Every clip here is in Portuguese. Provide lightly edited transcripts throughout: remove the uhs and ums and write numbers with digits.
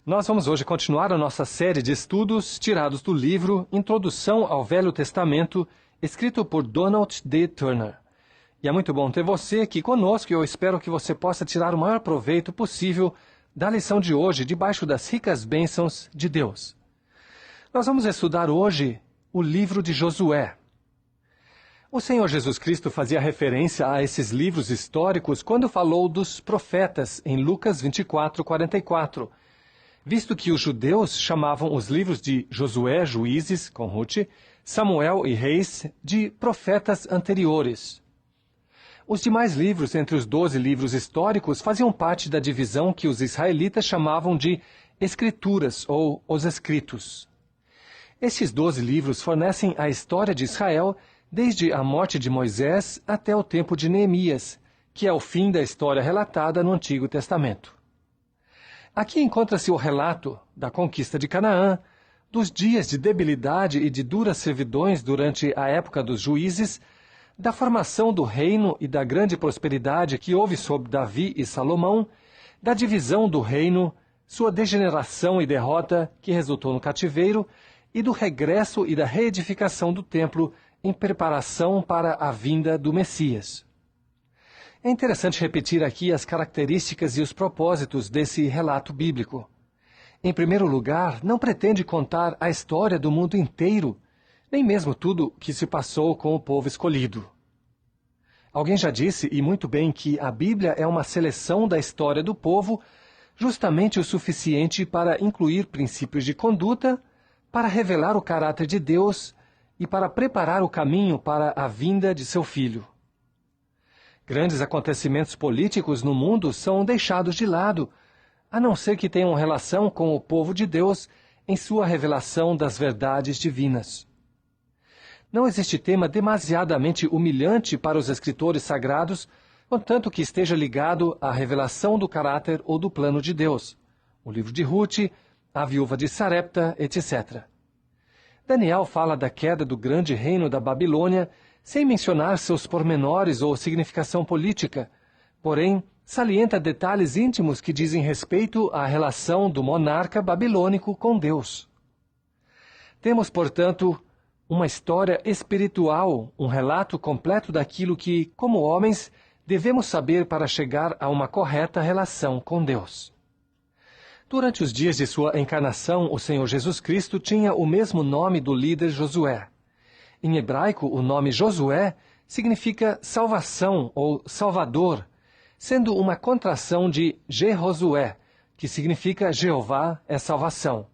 Nós vamos hoje continuar a nossa série de estudos tirados do livro Introdução ao Velho Testamento, escrito por Donald D. Turner. E é muito bom ter você aqui conosco e eu espero que você possa tirar o maior proveito possível da lição de hoje, debaixo das ricas bênçãos de Deus. Nós vamos estudar hoje o livro de Josué. O Senhor Jesus Cristo fazia referência a esses livros históricos quando falou dos profetas em Lucas 24:44, visto que os judeus chamavam os livros de Josué, Juízes, com Ruth, Samuel e Reis de profetas anteriores. Os demais livros, entre os 12 livros históricos, faziam parte da divisão que os israelitas chamavam de Escrituras ou os Escritos. Estes 12 livros fornecem a história de Israel desde a morte de Moisés até o tempo de Neemias, que é o fim da história relatada no Antigo Testamento. Aqui encontra-se o relato da conquista de Canaã, dos dias de debilidade e de duras servidões durante a época dos juízes, da formação do reino e da grande prosperidade que houve sob Davi e Salomão, da divisão do reino, sua degeneração e derrota que resultou no cativeiro, e do regresso e da reedificação do templo em preparação para a vinda do Messias. É interessante repetir aqui as características e os propósitos desse relato bíblico. Em primeiro lugar, não pretende contar a história do mundo inteiro, nem mesmo tudo o que se passou com o povo escolhido. Alguém já disse, e muito bem, que a Bíblia é uma seleção da história do povo, justamente o suficiente para incluir princípios de conduta, para revelar o caráter de Deus e para preparar o caminho para a vinda de seu Filho. Grandes acontecimentos políticos no mundo são deixados de lado, a não ser que tenham relação com o povo de Deus em sua revelação das verdades divinas. Não existe tema demasiadamente humilhante para os escritores sagrados, contanto que esteja ligado à revelação do caráter ou do plano de Deus. O livro de Ruth, a viúva de Sarepta, etc. Daniel fala da queda do grande reino da Babilônia, sem mencionar seus pormenores ou significação política, porém salienta detalhes íntimos que dizem respeito à relação do monarca babilônico com Deus. Temos, portanto, uma história espiritual, um relato completo daquilo que, como homens, devemos saber para chegar a uma correta relação com Deus. Durante os dias de sua encarnação, o Senhor Jesus Cristo tinha o mesmo nome do líder Josué. Em hebraico, o nome Josué significa salvação ou salvador, sendo uma contração de Jehosué, que significa Jeová é salvação.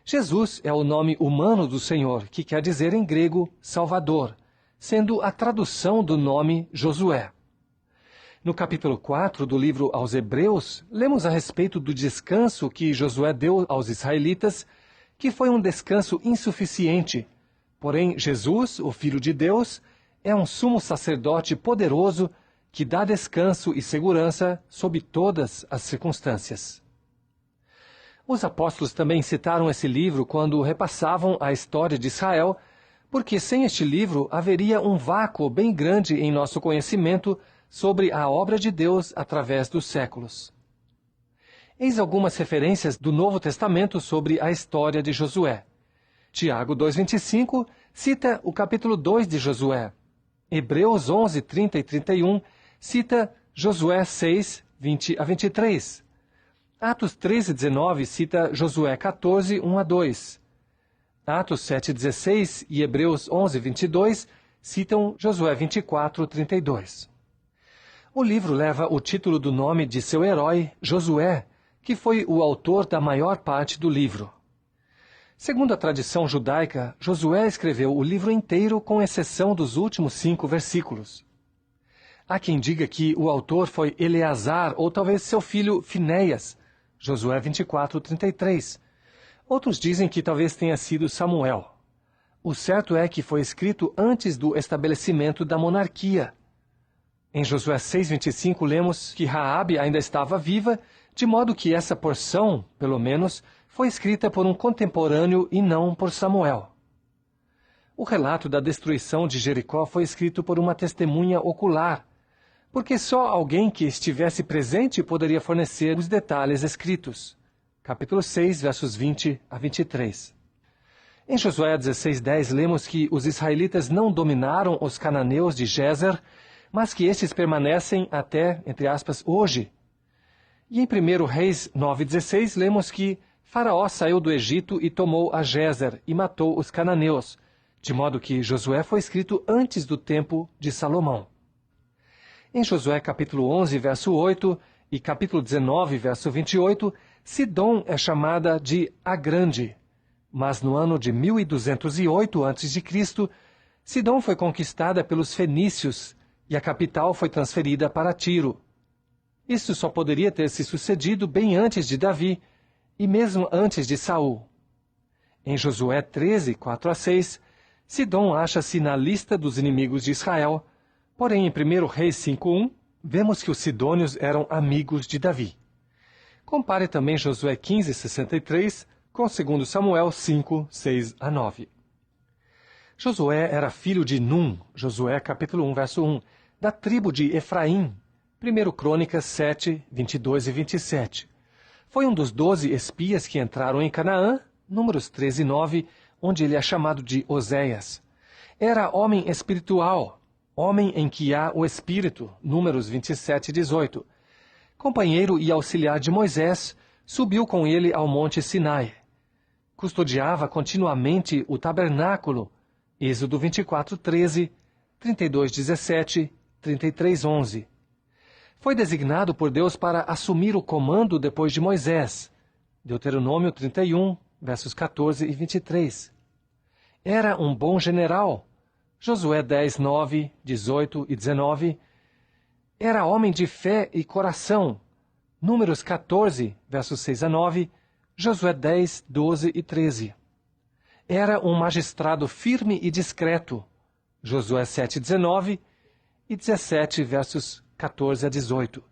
Jesus é o nome humano do Senhor, que quer dizer em grego Salvador, sendo a tradução do nome Josué. No capítulo 4 do livro aos Hebreus, lemos a respeito do descanso que Josué deu aos israelitas, que foi um descanso insuficiente. Porém, Jesus, o Filho de Deus, é um sumo sacerdote poderoso que dá descanso e segurança sob todas as circunstâncias. Os apóstolos também citaram esse livro quando repassavam a história de Israel, porque sem este livro haveria um vácuo bem grande em nosso conhecimento sobre a obra de Deus através dos séculos. Eis algumas referências do Novo Testamento sobre a história de Josué. Tiago 2,25 cita o capítulo 2 de Josué. Hebreus 11, 30 e 31 cita Josué 6, 20 a 23. Atos 13, 19 cita Josué 14, 1 a 2. Atos 7, 16 e Hebreus 11, 22 citam Josué 24, 32. O livro leva o título do nome de seu herói, Josué, que foi o autor da maior parte do livro. Segundo a tradição judaica, Josué escreveu o livro inteiro com exceção dos últimos 5 versículos. Há quem diga que o autor foi Eleazar ou talvez seu filho Finéias, Josué 24, 33. Outros dizem que talvez tenha sido Samuel. O certo é que foi escrito antes do estabelecimento da monarquia. Em Josué 6:25 lemos que Raabe ainda estava viva, de modo que essa porção, pelo menos, foi escrita por um contemporâneo e não por Samuel. O relato da destruição de Jericó foi escrito por uma testemunha ocular, porque só alguém que estivesse presente poderia fornecer os detalhes escritos. capítulo 6, versos 20 a 23. Em Josué 16:10, lemos que os israelitas não dominaram os cananeus de Gezer, mas que estes permanecem até, entre aspas, hoje. E em 1 Reis 9:16, lemos que Faraó saiu do Egito e tomou a Gezer e matou os cananeus, de modo que Josué foi escrito antes do tempo de Salomão. Em Josué capítulo 11, verso 8 e capítulo 19, verso 28, Sidom é chamada de a Grande, mas no ano de 1208 a.C., Sidom foi conquistada pelos fenícios e a capital foi transferida para Tiro. Isso só poderia ter se sucedido bem antes de Davi e mesmo antes de Saul. Em Josué 13, 4 a 6, Sidom acha-se na lista dos inimigos de Israel, porém em 1 Reis 5:1, vemos que os sidônios eram amigos de Davi. Compare também Josué 15:63 com 2 Samuel 5, 6 a 9. Josué era filho de Num, Josué capítulo 1, verso 1, da tribo de Efraim, 1 Crônicas 7, 22 e 27. Foi um dos 12 espias que entraram em Canaã, Números 13 e 9, onde ele é chamado de Oséias. Era homem espiritual, homem em que há o Espírito, Números 27 e 18. Companheiro e auxiliar de Moisés, subiu com ele ao monte Sinai. Custodiava continuamente o tabernáculo, Êxodo 24, 13, 32, 17, 33, 11. Foi designado por Deus para assumir o comando depois de Moisés, Deuteronômio 31, versos 14 e 23. Era um bom general, Josué 10, 9, 18 e 19. Era homem de fé e coração, Números 14, versos 6 a 9, Josué 10, 12 e 13. Era um magistrado firme e discreto, Josué 7, 19 e 17, versos 14 a 18.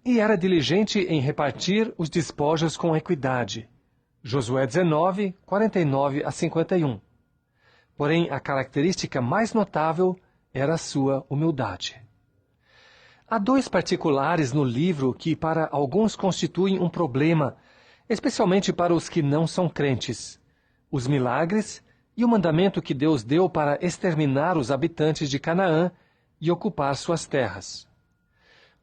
E era diligente em repartir os despojos com equidade, Josué 19, 49 a 51. Porém, a característica mais notável era a sua humildade. Há dois particulares no livro que para alguns constituem um problema, especialmente para os que não são crentes: os milagres e o mandamento que Deus deu para exterminar os habitantes de Canaã e ocupar suas terras.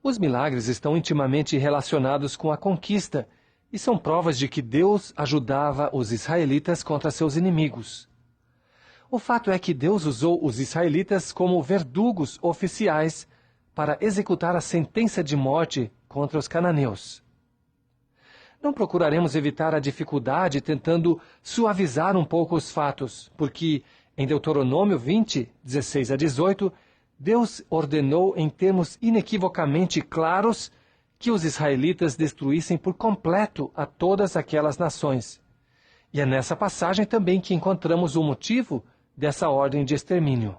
Os milagres estão intimamente relacionados com a conquista e são provas de que Deus ajudava os israelitas contra seus inimigos. O fato é que Deus usou os israelitas como verdugos oficiais para executar a sentença de morte contra os cananeus. Não procuraremos evitar a dificuldade tentando suavizar um pouco os fatos, porque em Deuteronômio 20, 16 a 18, Deus ordenou em termos inequivocamente claros que os israelitas destruíssem por completo a todas aquelas nações. E é nessa passagem também que encontramos o motivo dessa ordem de extermínio.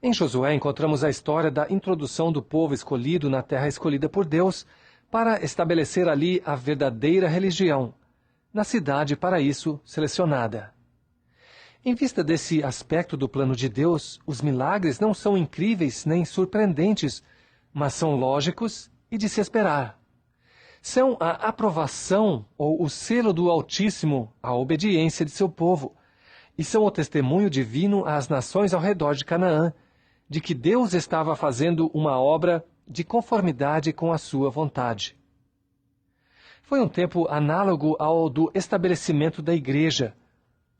Em Josué encontramos a história da introdução do povo escolhido na terra escolhida por Deus para estabelecer ali a verdadeira religião, na cidade para isso selecionada. Em vista desse aspecto do plano de Deus, os milagres não são incríveis nem surpreendentes, mas são lógicos e de se esperar. São a aprovação ou o selo do Altíssimo à obediência de seu povo, e são o testemunho divino às nações ao redor de Canaã, de que Deus estava fazendo uma obra de conformidade com a sua vontade. Foi um tempo análogo ao do estabelecimento da igreja.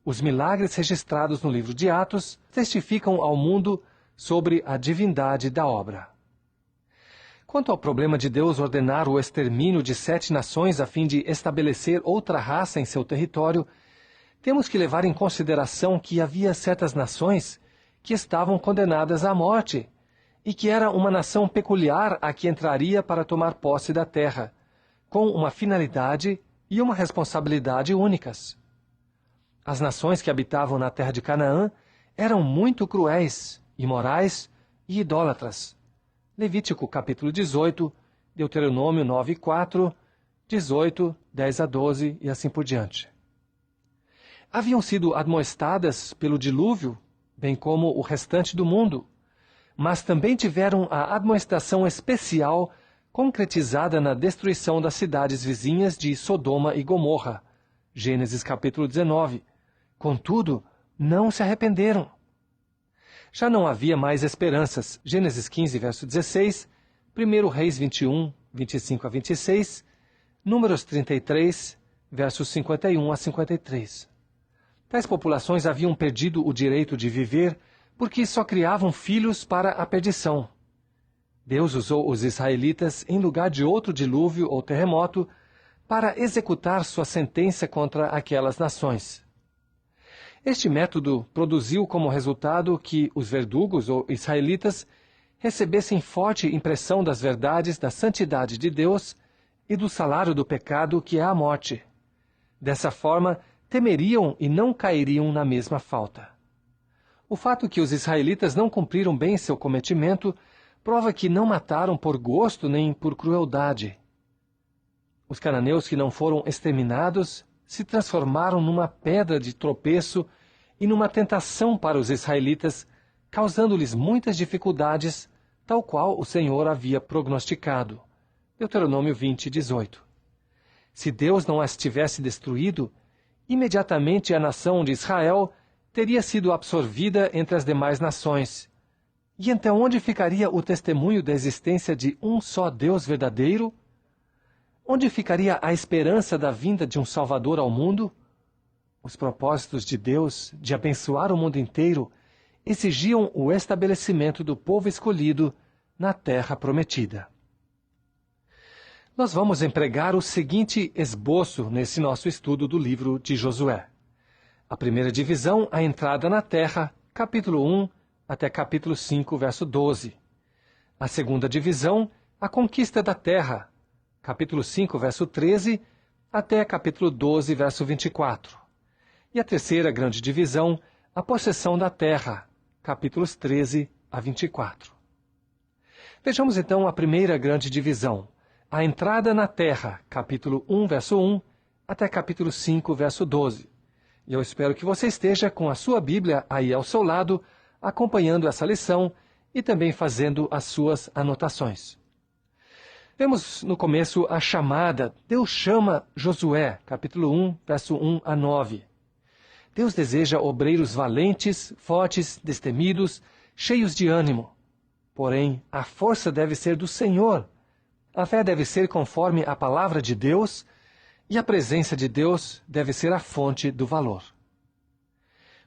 Os milagres registrados no livro de Atos testificam ao mundo sobre a divindade da obra. Quanto ao problema de Deus ordenar o extermínio de 7 nações a fim de estabelecer outra raça em seu território, temos que levar em consideração que havia certas nações que estavam condenadas à morte e que era uma nação peculiar a que entraria para tomar posse da terra, com uma finalidade e uma responsabilidade únicas. As nações que habitavam na terra de Canaã eram muito cruéis, imorais e idólatras. Levítico capítulo 18, Deuteronômio 9, 4, 18, 10 a 12 e assim por diante. Haviam sido admoestadas pelo dilúvio, bem como o restante do mundo, mas também tiveram a admoestação especial concretizada na destruição das cidades vizinhas de Sodoma e Gomorra. Gênesis capítulo 19. Contudo, não se arrependeram. Já não havia mais esperanças. Gênesis 15, verso 16, 1 Reis 21, 25 a 26, Números 33, versos 51 a 53. Tais populações haviam perdido o direito de viver porque só criavam filhos para a perdição. Deus usou os israelitas em lugar de outro dilúvio ou terremoto para executar sua sentença contra aquelas nações. Este método produziu como resultado que os verdugos ou israelitas recebessem forte impressão das verdades da santidade de Deus e do salário do pecado, que é a morte. Dessa forma, temeriam e não cairiam na mesma falta. O fato que os israelitas não cumpriram bem seu cometimento prova que não mataram por gosto nem por crueldade. Os cananeus que não foram exterminados se transformaram numa pedra de tropeço e numa tentação para os israelitas, causando-lhes muitas dificuldades, tal qual o Senhor havia prognosticado. Deuteronômio 20, 18. Se Deus não as tivesse destruído, imediatamente a nação de Israel teria sido absorvida entre as demais nações. E então onde ficaria o testemunho da existência de um só Deus verdadeiro? Onde ficaria a esperança da vinda de um Salvador ao mundo? Os propósitos de Deus de abençoar o mundo inteiro exigiam o estabelecimento do povo escolhido na terra prometida. Nós vamos empregar o seguinte esboço nesse nosso estudo do livro de Josué. A primeira divisão, a entrada na terra, capítulo 1 até capítulo 5, verso 12. A segunda divisão, a conquista da terra, capítulo 5, verso 13, até capítulo 12, verso 24. E a terceira grande divisão, a possessão da terra, capítulos 13 a 24. Vejamos então a primeira grande divisão, a entrada na terra, capítulo 1, verso 1, até capítulo 5, verso 12. E eu espero que você esteja com a sua Bíblia aí ao seu lado, acompanhando essa lição e também fazendo as suas anotações. Vemos no começo a chamada. Deus chama Josué, capítulo 1, verso 1 a 9. Deus deseja obreiros valentes, fortes, destemidos, cheios de ânimo. Porém, a força deve ser do Senhor. A fé deve ser conforme a palavra de Deus, e a presença de Deus deve ser a fonte do valor.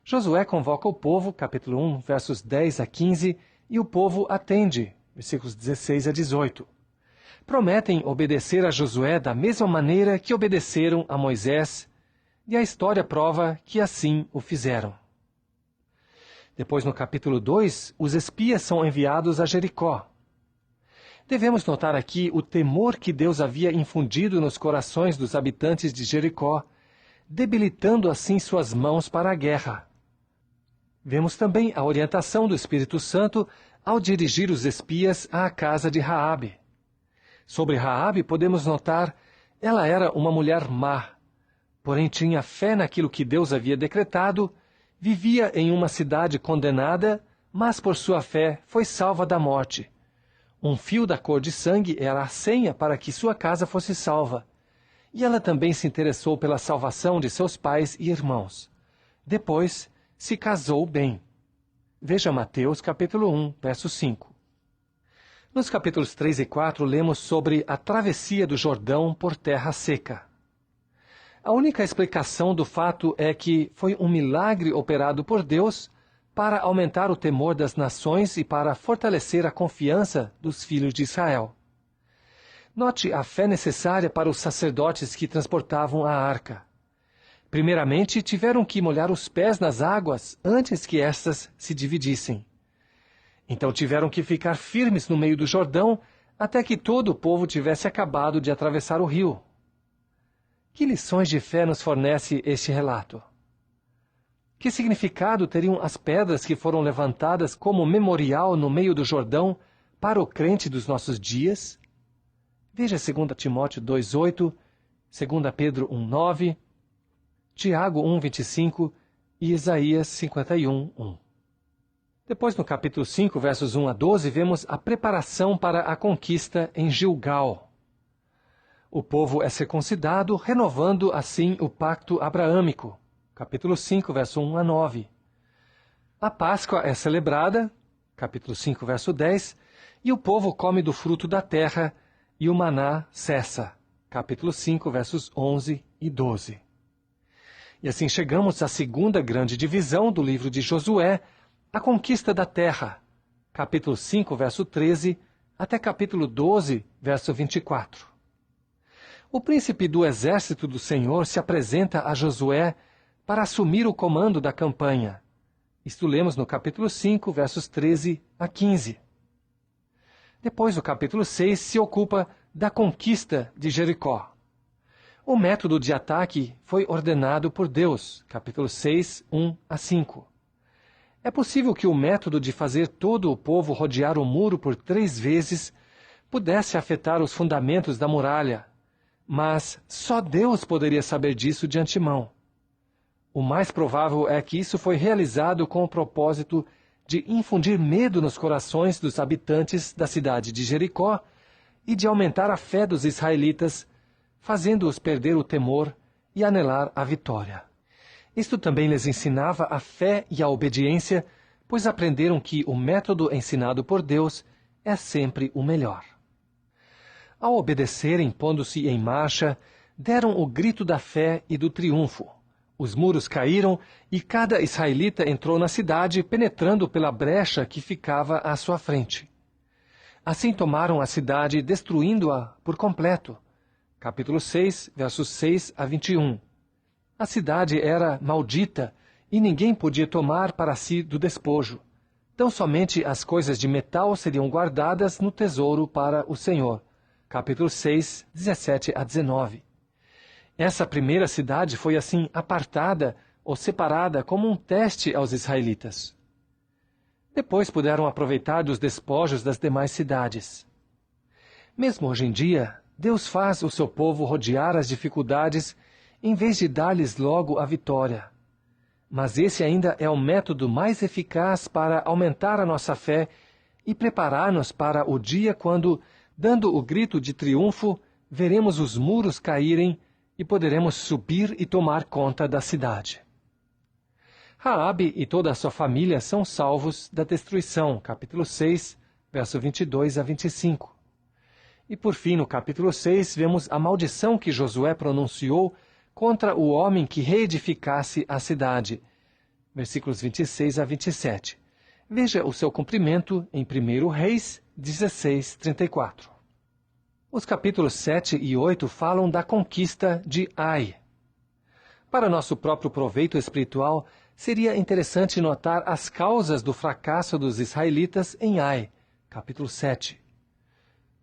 Josué convoca o povo, capítulo 1, versos 10 a 15, e o povo atende, versículos 16 a 18. Prometem obedecer a Josué da mesma maneira que obedeceram a Moisés, e a história prova que assim o fizeram. Depois, no capítulo 2, os espias são enviados a Jericó. Devemos notar aqui o temor que Deus havia infundido nos corações dos habitantes de Jericó, debilitando assim suas mãos para a guerra. Vemos também a orientação do Espírito Santo ao dirigir os espias à casa de Raabe. Sobre Raabe podemos notar, ela era uma mulher má, porém tinha fé naquilo que Deus havia decretado, vivia em uma cidade condenada, mas por sua fé foi salva da morte. Um fio da cor de sangue era a senha para que sua casa fosse salva. E ela também se interessou pela salvação de seus pais e irmãos. Depois, se casou bem. Veja Mateus, capítulo 1, verso 5. Nos capítulos 3 e 4, lemos sobre a travessia do Jordão por terra seca. A única explicação do fato é que foi um milagre operado por Deus para aumentar o temor das nações e para fortalecer a confiança dos filhos de Israel. Note a fé necessária para os sacerdotes que transportavam a arca. Primeiramente, tiveram que molhar os pés nas águas antes que estas se dividissem. Então tiveram que ficar firmes no meio do Jordão até que todo o povo tivesse acabado de atravessar o rio. Que lições de fé nos fornece este relato? Que significado teriam as pedras que foram levantadas como memorial no meio do Jordão para o crente dos nossos dias? Veja 2 Timóteo 2,8, 2 Pedro 1,9, Tiago 1,25 e Isaías 51,1. Depois, no capítulo 5, versos 1 a 12, vemos a preparação para a conquista em Gilgal. O povo é circuncidado, renovando assim o pacto abraâmico. Capítulo 5, verso 1 a 9. A Páscoa é celebrada, capítulo 5, verso 10, e o povo come do fruto da terra, e o maná cessa. Capítulo 5, versos 11 e 12. E assim chegamos à segunda grande divisão do livro de Josué, a conquista da terra, capítulo 5, verso 13, até capítulo 12, verso 24. O príncipe do exército do Senhor se apresenta a Josué para assumir o comando da campanha. Isto lemos no capítulo 5, versos 13 a 15. Depois, o capítulo 6 se ocupa da conquista de Jericó. O método de ataque foi ordenado por Deus, capítulo 6, 1 a 5. É possível que o método de fazer todo o povo rodear o muro por 3 vezes pudesse afetar os fundamentos da muralha, mas só Deus poderia saber disso de antemão. O mais provável é que isso foi realizado com o propósito de infundir medo nos corações dos habitantes da cidade de Jericó e de aumentar a fé dos israelitas, fazendo-os perder o temor e anelar a vitória. Isto também lhes ensinava a fé e a obediência, pois aprenderam que o método ensinado por Deus é sempre o melhor. Ao obedecerem, pondo-se em marcha, deram o grito da fé e do triunfo. Os muros caíram e cada israelita entrou na cidade, penetrando pela brecha que ficava à sua frente. Assim tomaram a cidade, destruindo-a por completo. Capítulo 6, versos 6 a 21. A cidade era maldita e ninguém podia tomar para si do despojo. Tão somente as coisas de metal seriam guardadas no tesouro para o Senhor. Capítulo 6, 17 a 19. Essa primeira cidade foi assim apartada ou separada como um teste aos israelitas. Depois puderam aproveitar dos despojos das demais cidades. Mesmo hoje em dia, Deus faz o seu povo rodear as dificuldades em vez de dar-lhes logo a vitória. Mas esse ainda é o método mais eficaz para aumentar a nossa fé e preparar-nos para o dia quando, dando o grito de triunfo, veremos os muros caírem e poderemos subir e tomar conta da cidade. Raabe e toda a sua família são salvos da destruição, capítulo 6, verso 22 a 25. E por fim, no capítulo 6, vemos a maldição que Josué pronunciou contra o homem que reedificasse a cidade, versículos 26 a 27. Veja o seu cumprimento em 1 Reis 16, 34. Os capítulos 7 e 8 falam da conquista de Ai. Para nosso próprio proveito espiritual, seria interessante notar as causas do fracasso dos israelitas em Ai, capítulo 7.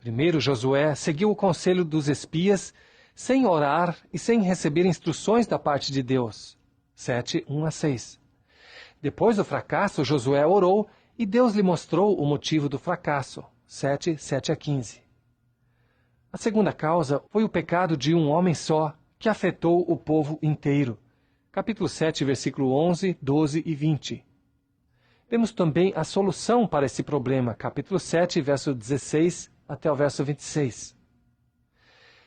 Primeiro, Josué seguiu o conselho dos espias sem orar e sem receber instruções da parte de Deus. 7, 1 a 6. Depois do fracasso, Josué orou e Deus lhe mostrou o motivo do fracasso. 7, 7 a 15. A segunda causa foi o pecado de um homem só, que afetou o povo inteiro. Capítulo 7, versículo 11, 12 e 20. Vemos também a solução para esse problema. Capítulo 7, verso 16 até o verso 26.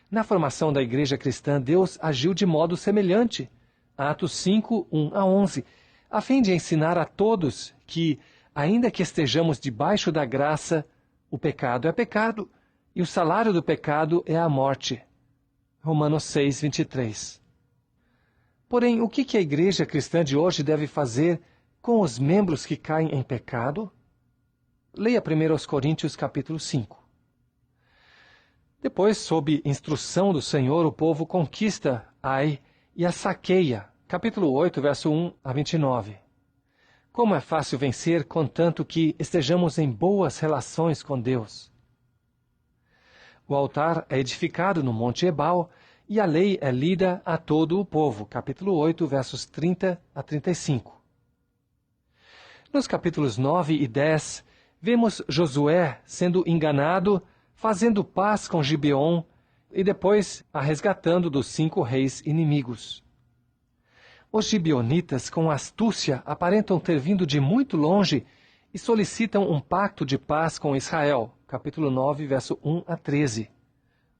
Na formação da igreja cristã, Deus agiu de modo semelhante. Atos 5, 1 a 11, a fim de ensinar a todos que, ainda que estejamos debaixo da graça, o pecado é pecado, e o salário do pecado é a morte. Romanos 6, 23. Porém, o que a igreja cristã de hoje deve fazer com os membros que caem em pecado? Leia 1 Coríntios capítulo 5. Depois, sob instrução do Senhor, o povo conquista Ai e a saqueia. Capítulo 8, verso 1 a 29. Como é fácil vencer, contanto que estejamos em boas relações com Deus. O altar é edificado no Monte Ebal e a lei é lida a todo o povo. Capítulo 8, versos 30 a 35. Nos capítulos 9 e 10, vemos Josué sendo enganado, fazendo paz com Gibeon e depois a resgatando dos 5 reis inimigos. Os gibeonitas, com astúcia, aparentam ter vindo de muito longe e solicitam um pacto de paz com Israel. Capítulo 9, verso 1 a 13.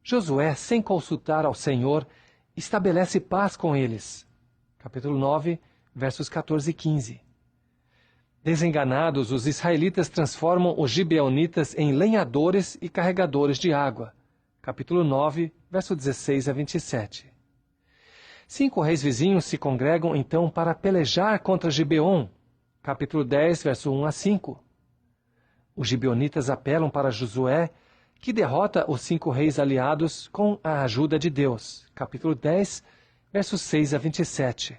Josué, sem consultar ao Senhor, estabelece paz com eles. Capítulo 9, versos 14 e 15. Desenganados, os israelitas transformam os gibeonitas em lenhadores e carregadores de água. Capítulo 9, verso 16 a 27. 5 reis vizinhos se congregam então para pelejar contra Gibeon. Capítulo 10, verso 1 a 5. Os gibeonitas apelam para Josué, que derrota os 5 reis aliados com a ajuda de Deus. Capítulo 10, versos 6 a 27.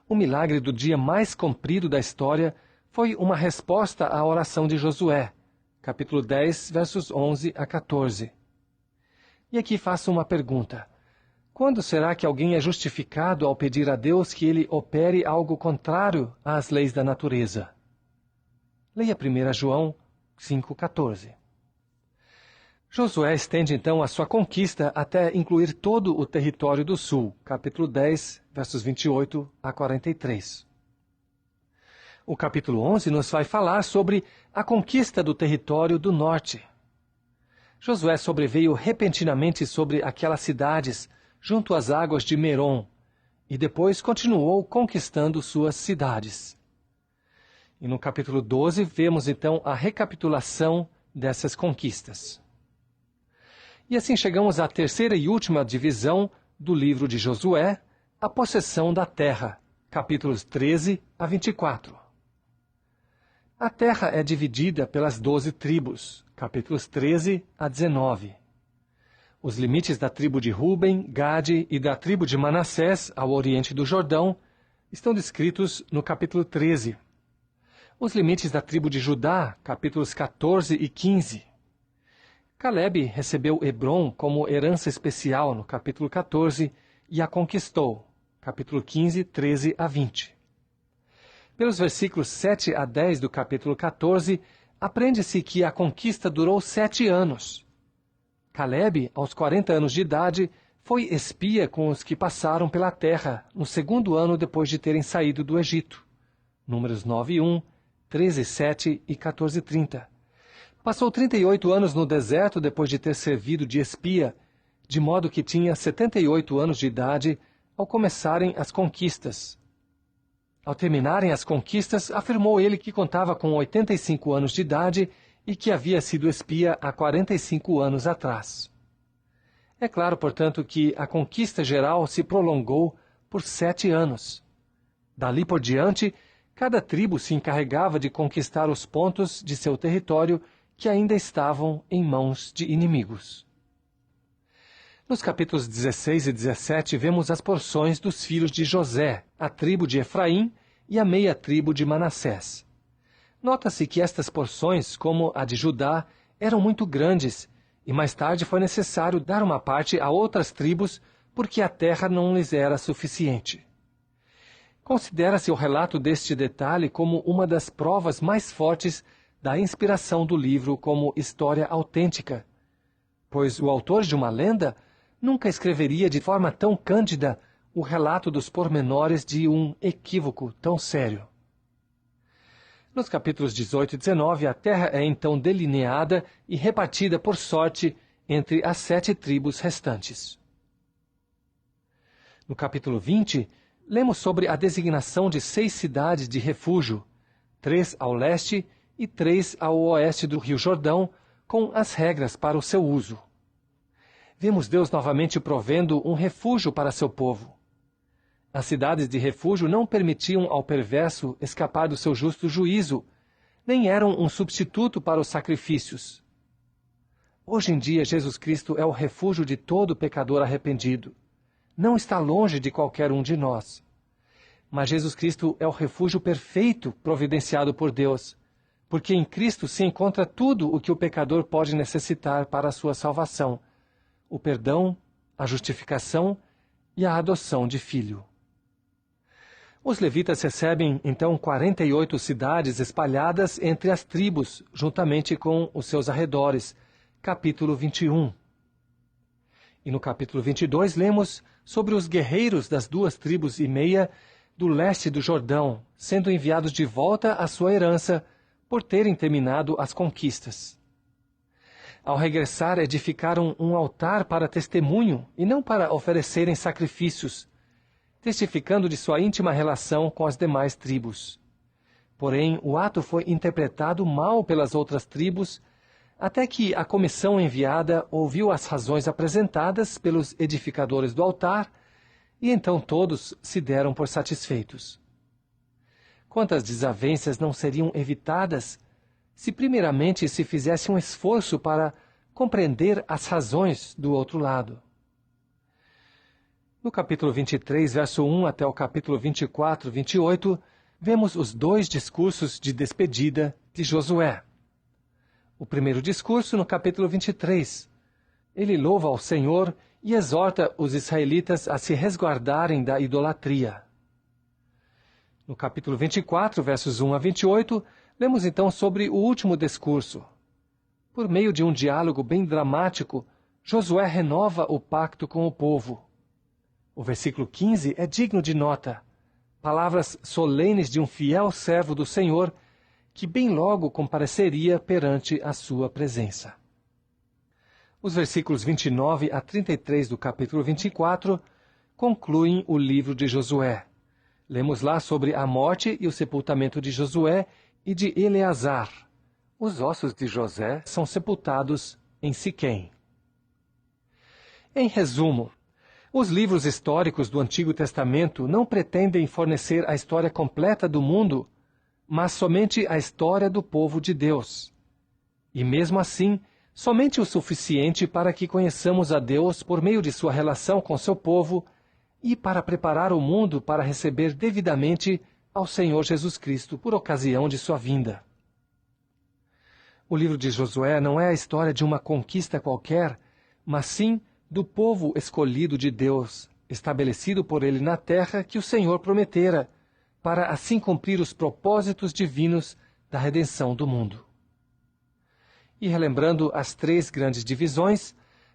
O milagre do dia mais comprido da história foi uma resposta à oração de Josué. Capítulo 10, versos 11 a 14. E aqui faço uma pergunta. Quando será que alguém é justificado ao pedir a Deus que ele opere algo contrário às leis da natureza? Leia 1 João 5,14. Josué estende então a sua conquista até incluir todo o território do sul, capítulo 10, versos 28 a 43. O capítulo 11 nos vai falar sobre a conquista do território do norte. Josué sobreveio repentinamente sobre aquelas cidades, junto às águas de Merom, e depois continuou conquistando suas cidades. E no capítulo 12 vemos então a recapitulação dessas conquistas. E assim chegamos à terceira e última divisão do livro de Josué, a possessão da terra, capítulos 13 a 24. A terra é dividida pelas 12 tribos, capítulos 13 a 19. Os limites da tribo de Ruben, Gade e da tribo de Manassés, ao oriente do Jordão, estão descritos no capítulo 13. Os limites da tribo de Judá, capítulos 14 e 15. Caleb recebeu Hebrom como herança especial no capítulo 14 e a conquistou, capítulo 15, 13 a 20. Pelos versículos 7 a 10 do capítulo 14, aprende-se que a conquista durou 7 anos. Caleb, aos 40 anos de idade, foi espia com os que passaram pela terra no segundo ano depois de terem saído do Egito. Números 9:1, 13:7 e 14:30. Passou 38 anos no deserto depois de ter servido de espia, de modo que tinha 78 anos de idade ao começarem as conquistas. Ao terminarem as conquistas, afirmou ele que contava com 85 anos de idade e que havia sido espia há 45 anos atrás. É claro, portanto, que a conquista geral se prolongou por 7 anos. Dali por diante, cada tribo se encarregava de conquistar os pontos de seu território que ainda estavam em mãos de inimigos. Nos capítulos 16 e 17 vemos as porções dos filhos de José, a tribo de Efraim e a meia tribo de Manassés. Nota-se que estas porções, como a de Judá, eram muito grandes, e mais tarde foi necessário dar uma parte a outras tribos porque a terra não lhes era suficiente. Considera-se o relato deste detalhe como uma das provas mais fortes da inspiração do livro como história autêntica, pois o autor de uma lenda nunca escreveria de forma tão cândida o relato dos pormenores de um equívoco tão sério. Nos capítulos 18 e 19, a terra é então delineada e repartida por sorte entre as 7 tribos restantes. No capítulo 20, lemos sobre a designação de 6 cidades de refúgio, 3 ao leste e 3 ao oeste do Rio Jordão, com as regras para o seu uso. Vemos Deus novamente provendo um refúgio para seu povo. As cidades de refúgio não permitiam ao perverso escapar do seu justo juízo, nem eram um substituto para os sacrifícios. Hoje em dia, Jesus Cristo é o refúgio de todo pecador arrependido. Não está longe de qualquer um de nós. Mas Jesus Cristo é o refúgio perfeito providenciado por Deus, porque em Cristo se encontra tudo o que o pecador pode necessitar para a sua salvação: o perdão, a justificação e a adoção de filho. Os levitas recebem, então, 48 cidades espalhadas entre as tribos, juntamente com os seus arredores. Capítulo 21. E no capítulo 22 lemos sobre os guerreiros das 2 tribos e meia do leste do Jordão, sendo enviados de volta à sua herança por terem terminado as conquistas. Ao regressar, edificaram um altar para testemunho e não para oferecerem sacrifícios, testificando de sua íntima relação com as demais tribos. Porém, o ato foi interpretado mal pelas outras tribos, até que a comissão enviada ouviu as razões apresentadas pelos edificadores do altar, e então todos se deram por satisfeitos. Quantas desavenças não seriam evitadas se primeiramente se fizesse um esforço para compreender as razões do outro lado? No capítulo 23, verso 1 até o capítulo 24, 28, vemos os dois discursos de despedida de Josué. O primeiro discurso no capítulo 23. Ele louva ao Senhor e exorta os israelitas a se resguardarem da idolatria. No capítulo 24, versos 1 a 28, lemos então sobre o último discurso. Por meio de um diálogo bem dramático, Josué renova o pacto com o povo. O versículo 15 é digno de nota. Palavras solenes de um fiel servo do Senhor, que bem logo compareceria perante a sua presença. Os versículos 29 a 33 do capítulo 24 concluem o livro de Josué. Lemos lá sobre a morte e o sepultamento de Josué e de Eleazar. Os ossos de José são sepultados em Siquém. Em resumo, os livros históricos do Antigo Testamento não pretendem fornecer a história completa do mundo, mas somente a história do povo de Deus. E mesmo assim, somente o suficiente para que conheçamos a Deus por meio de sua relação com seu povo e para preparar o mundo para receber devidamente ao Senhor Jesus Cristo por ocasião de sua vinda. O livro de Josué não é a história de uma conquista qualquer, mas sim do povo escolhido de Deus, estabelecido por ele na terra que o Senhor prometera, para assim cumprir os propósitos divinos da redenção do mundo. E relembrando as três grandes divisões,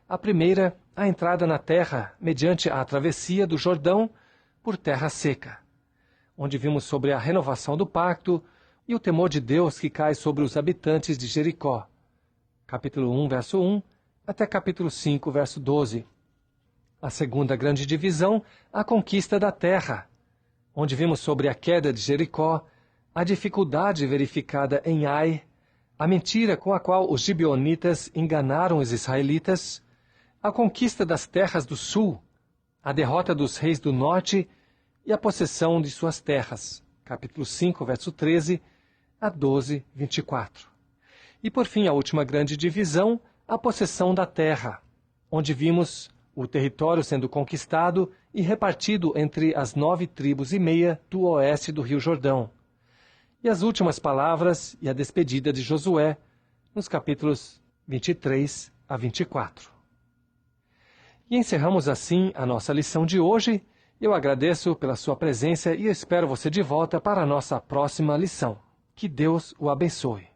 a primeira, a entrada na terra mediante a travessia do Jordão por terra seca, onde vimos sobre a renovação do pacto e o temor de Deus que cai sobre os habitantes de Jericó. Capítulo 1, verso 1, até capítulo 5, verso 12. A segunda grande divisão, a conquista da terra, onde vimos sobre a queda de Jericó, a dificuldade verificada em Ai, a mentira com a qual os gibeonitas enganaram os israelitas, a conquista das terras do sul, a derrota dos reis do norte e a possessão de suas terras. Capítulo 5, verso 13 a 12, 24. E por fim, a última grande divisão, a possessão da terra, onde vimos o território sendo conquistado e repartido entre as 9 tribos e meia do oeste do Rio Jordão. E as últimas palavras e a despedida de Josué, nos capítulos 23 a 24. E encerramos assim a nossa lição de hoje. Eu agradeço pela sua presença e espero você de volta para a nossa próxima lição. Que Deus o abençoe.